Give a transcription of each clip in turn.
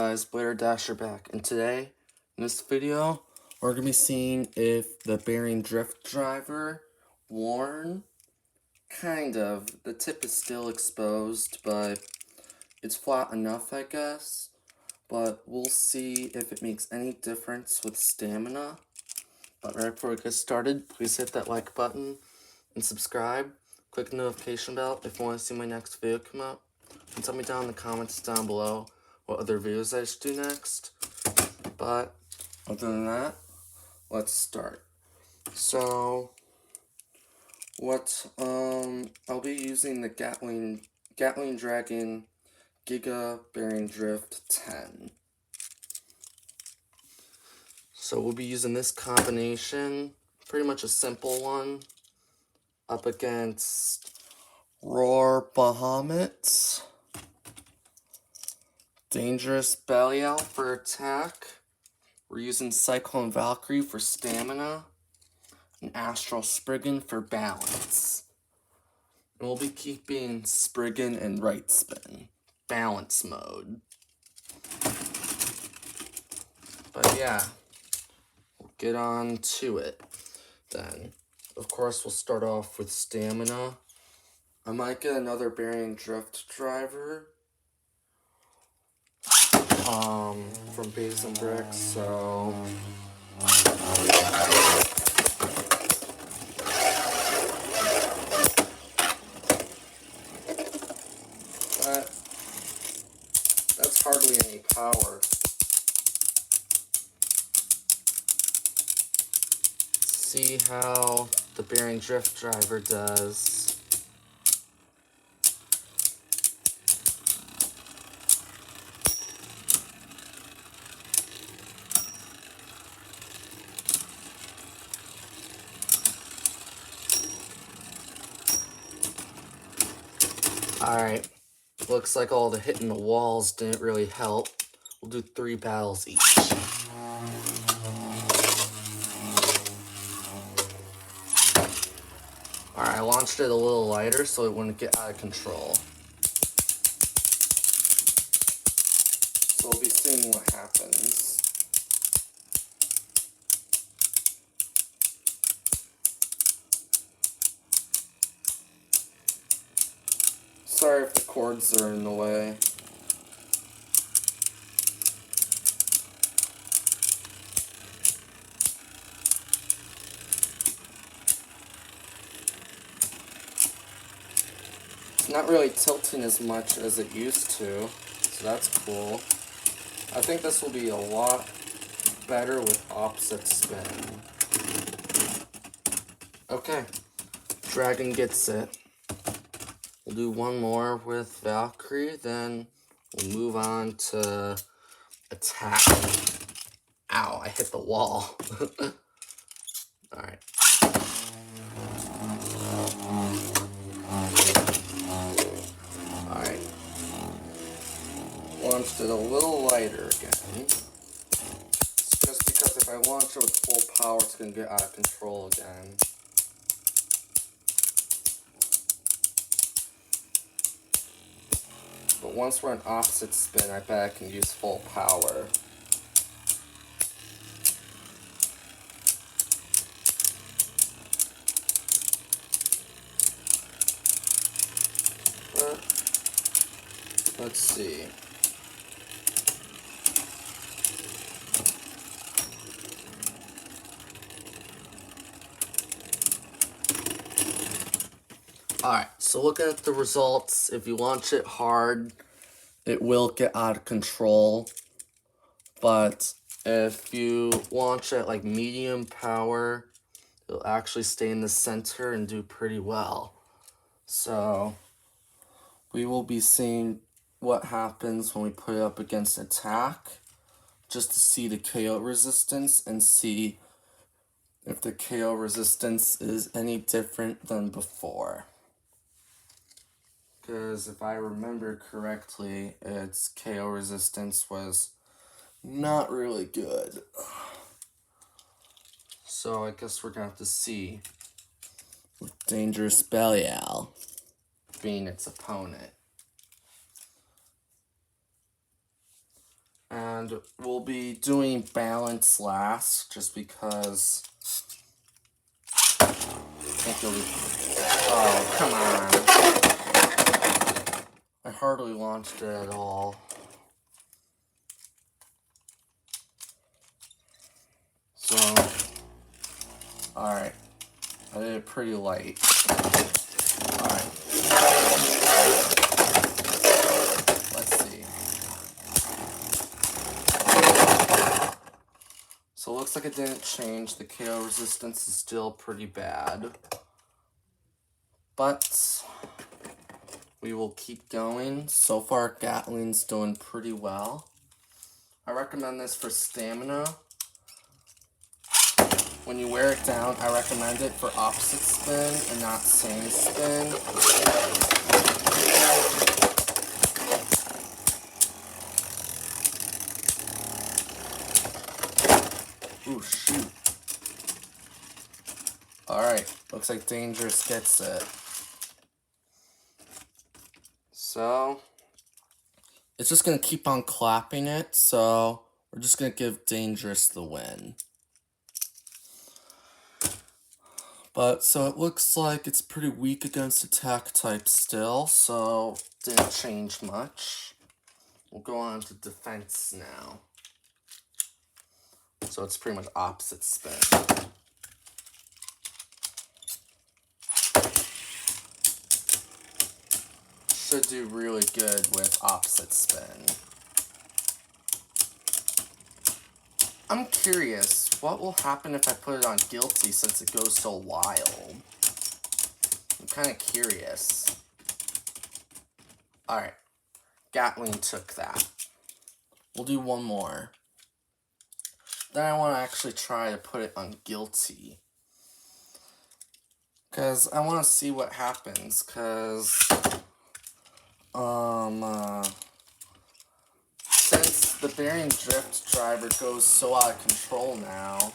guys, Blair Dasher back, and today, in this video, we're going to be seeing if the bearing drift driver worn. Kind of. The tip is still exposed, but it's flat enough, I guess. But we'll see if it makes any difference with stamina. But right before we get started, please hit that like button and subscribe. Click the notification bell if you want to see my next video come out. And tell me down in the comments down below what other videos I should do next. But other than that, let's start. So I'll be using the Gatling Dragon Giga Bearing Drift 10. So we'll be using this combination, pretty much a simple one, up against Roar Bahamut, Dangerous Belial for attack. We're using Cyclone Valkyrie for stamina, and Astral Spriggan for balance. And we'll be keeping Spriggan in right spin, balance mode. But yeah, we'll get on to it then. Of course, we'll start off with stamina. I might get another bearing drift driver from Base and Bricks, so but that's hardly any power. See how the bearing drift driver does. Alright, looks like all the hitting the walls didn't really help. We'll do 3 battles each. Alright, I launched it a little lighter so it wouldn't get out of control. So we'll be seeing what happens. Sorry if the cords are in the way. It's not really tilting as much as it used to, so that's cool. I think this will be a lot better with opposite spin. Okay, Dragon gets it. We'll do one more with Valkyrie, then we'll move on to attack. Ow, I hit the wall. Alright. Alright. Launched it a little lighter again. It's just because if I launch it with full power, it's going to get out of control again. But once we're in opposite spin, I bet I can use full power. But let's see. Alright, so looking at the results, if you launch it hard, it will get out of control. But if you launch it like medium power, it'll actually stay in the center and do pretty well. So we will be seeing what happens when we put it up against attack, just to see the KO resistance and see if the KO resistance is any different than before. Because if I remember correctly, its KO resistance was not really good. So I guess we're gonna have to see with Dangerous Belial being its opponent. And we'll be doing balance last, just because I think you'll be... Oh, come on. I hardly launched it at all. So, alright. I did it pretty light. Alright. Let's see. So it looks like it didn't change. The KO resistance is still pretty bad. But we will keep going. So far, Gatling's doing pretty well. I recommend this for stamina. When you wear it down, I recommend it for opposite spin and not same spin. Ooh, shoot. Alright, looks like Dangerous gets it. So, it's just going to keep on clapping it, so we're just going to give Dangerous the win. But, so it looks like it's pretty weak against attack type still, so didn't change much. We'll go on to defense now. So it's pretty much opposite spin. Should do really good with opposite spin. I'm curious, what will happen if I put it on Guilty since it goes so wild? I'm kind of curious. Alright, Gatling took that. We'll do one more. Then I want to actually try to put it on Guilty. Because I want to see what happens, because... since the bearing drift driver goes so out of control now,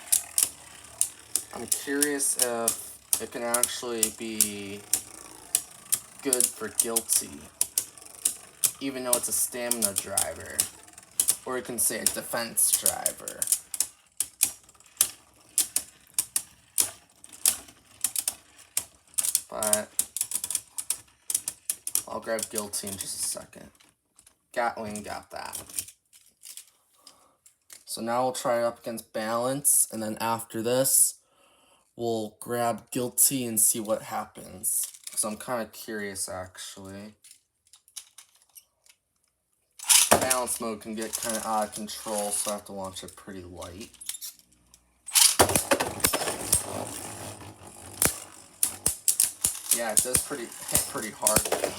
I'm curious if it can actually be good for Guilty, even though it's a stamina driver, or you can say a defense driver. But I'll grab Guilty in just a second. Gatling got that. So now we'll try it up against Balance, and then after this, we'll grab Guilty and see what happens. Because I'm kind of curious, actually. Balance mode can get kind of out of control, so I have to launch it pretty light. Yeah, it does hit pretty hard now.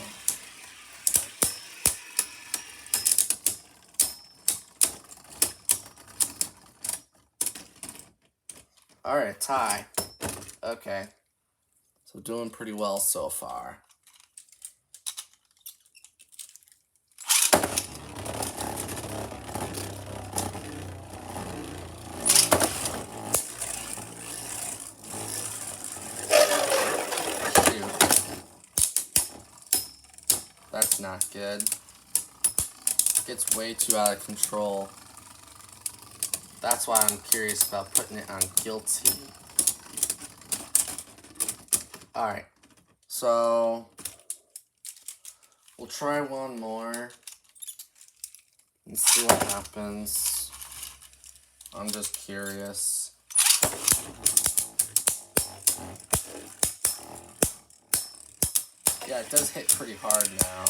Alright, tie. Okay. So doing pretty well so far. Shoot. That's not good. It gets way too out of control. That's why I'm curious about putting it on Guilty. Alright, so we'll try one more and see what happens. I'm just curious. Yeah, it does hit pretty hard now.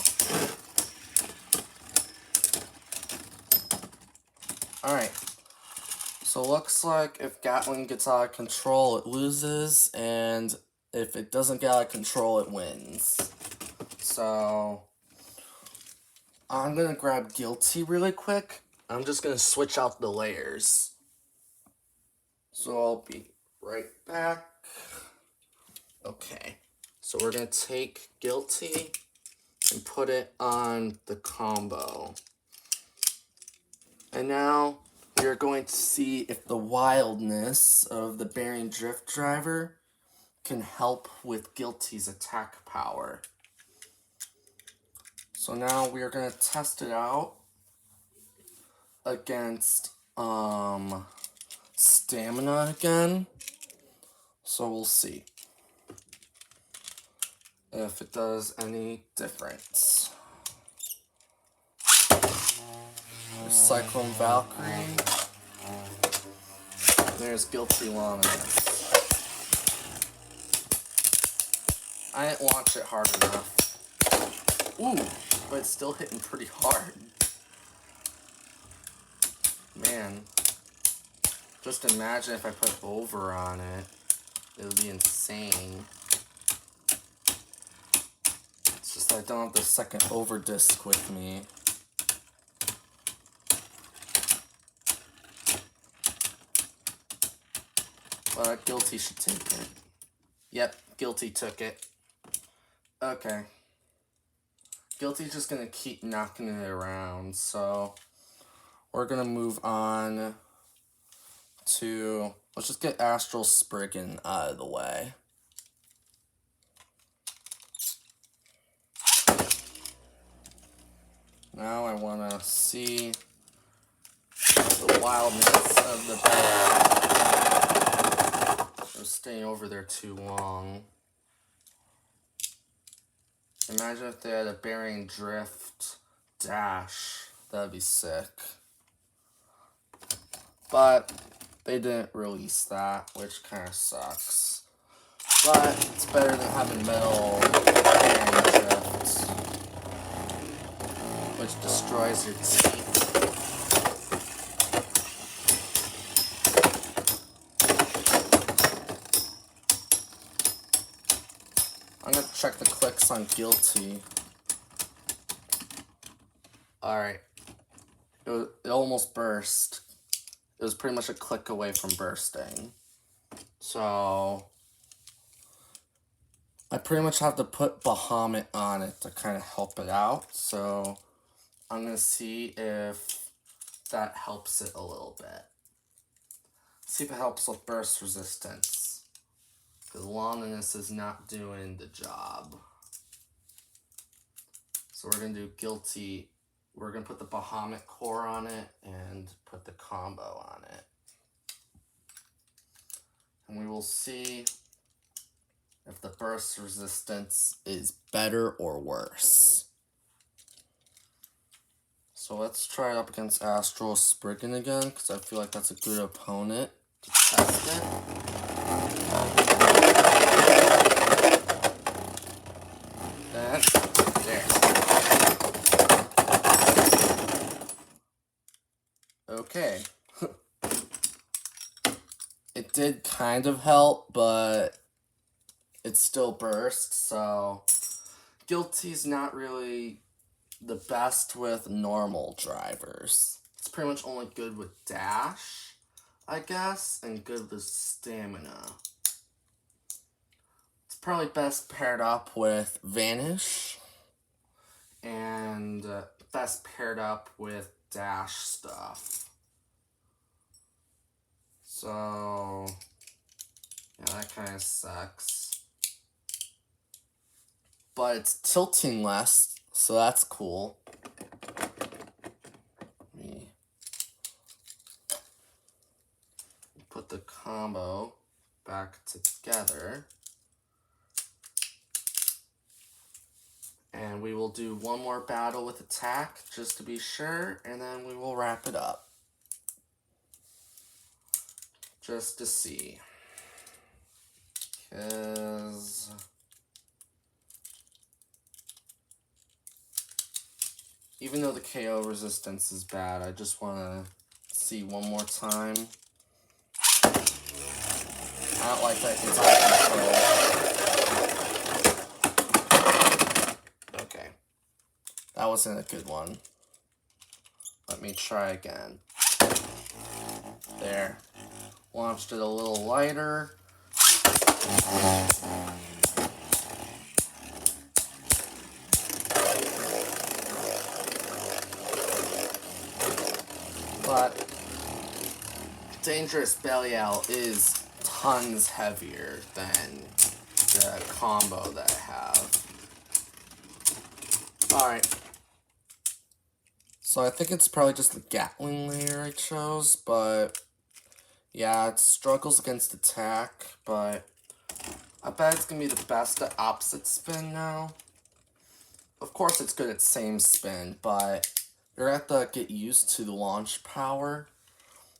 Alright. So it looks like if Gatling gets out of control, it loses, and if it doesn't get out of control, it wins. So I'm going to grab Guilty really quick. I'm just going to switch out the layers. So I'll be right back. Okay. So we're going to take Guilty and put it on the combo. And now we are going to see if the wildness of the bearing drift driver can help with Guilty's attack power. So now we are going to test it out. against stamina again. So we'll see if it does any difference. There's Cyclone Valkyrie. There's Guilty Loneliness. I didn't launch it hard enough. Ooh, but it's still hitting pretty hard. Man, just imagine if I put over on it. It would be insane. It's just I don't have the second over disc with me. But Guilty should take it. Yep, Guilty took it. Okay. Guilty's just gonna keep knocking it around, so we're gonna move on to, let's just get Astral Spriggan out of the way. Now I wanna see the wildness of the bag. I'm staying over there too long. Imagine if they had a bearing drift dash. That'd be sick. But they didn't release that, which kind of sucks. But it's better than having metal bearing drift, which destroys your teeth. I'm gonna check the clicks on Guilty. Alright. It almost burst. It was pretty much a click away from bursting. So I pretty much have to put Bahamut on it to kind of help it out. So I'm gonna see if that helps it a little bit. See if it helps with burst resistance. Because Loneliness is not doing the job. So we're going to do Guilty. We're going to put the Bahamut core on it and put the combo on it. And we will see if the burst resistance is better or worse. So let's try it up against Astral Spriggan again, because I feel like that's a good opponent to test it. Then, there. Okay. It did kind of help, but it still burst, so Guilty's not really the best with normal drivers. It's pretty much only good with dash, I guess, and good with stamina. It's probably best paired up with Vanish, and best paired up with dash stuff. So, yeah, that kind of sucks. But it's tilting less, so that's cool. Let me put the combo back together. And we will do one more battle with attack, just to be sure, and then we will wrap it up. Just to see. Because even though the KO resistance is bad, I just want to see one more time. I don't like that it's out of control. Okay. That wasn't a good one. Let me try again. There. Launched it a little lighter. But Dangerous Belial is tons heavier than the combo that I have. Alright. So I think it's probably just the Gatling layer I chose, but yeah, it struggles against attack, but I bet it's gonna be the best at opposite spin now. Of course it's good at same spin, but you're gonna have to get used to the launch power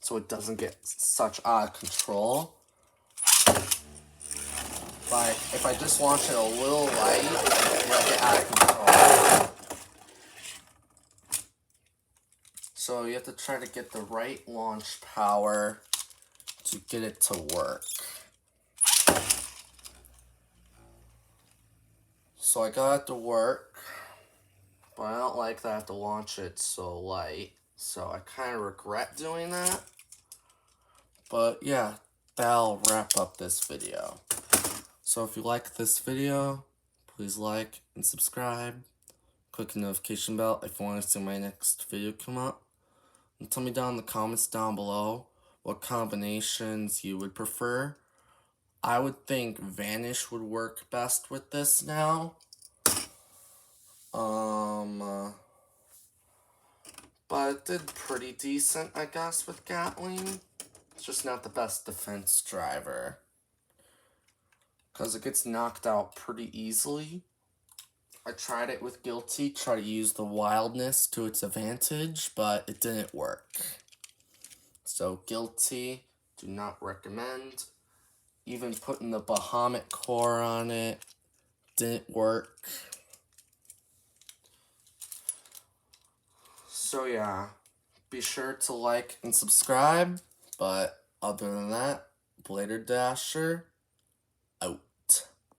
so it doesn't get such out of control. Like, if I just launch it a little light, it'll get out of control. So you have to try to get the right launch power to get it to work. So I got it to work, but I don't like that I have to launch it so light. So I kind of regret doing that. But yeah, that'll wrap up this video. So if you like this video, please like and subscribe. Click the notification bell if you want to see my next video come up. And tell me down in the comments down below what combinations you would prefer. I would think Vanish would work best with this now. But it did pretty decent, I guess, with Gatling. It's just not the best defense driver, because it gets knocked out pretty easily. I tried it with Guilty, try to use the wildness to its advantage, but it didn't work. So Guilty, do not recommend. Even putting the Bahamut core on it didn't work. So yeah, be sure to like and subscribe, but other than that, Blader Dasher, out.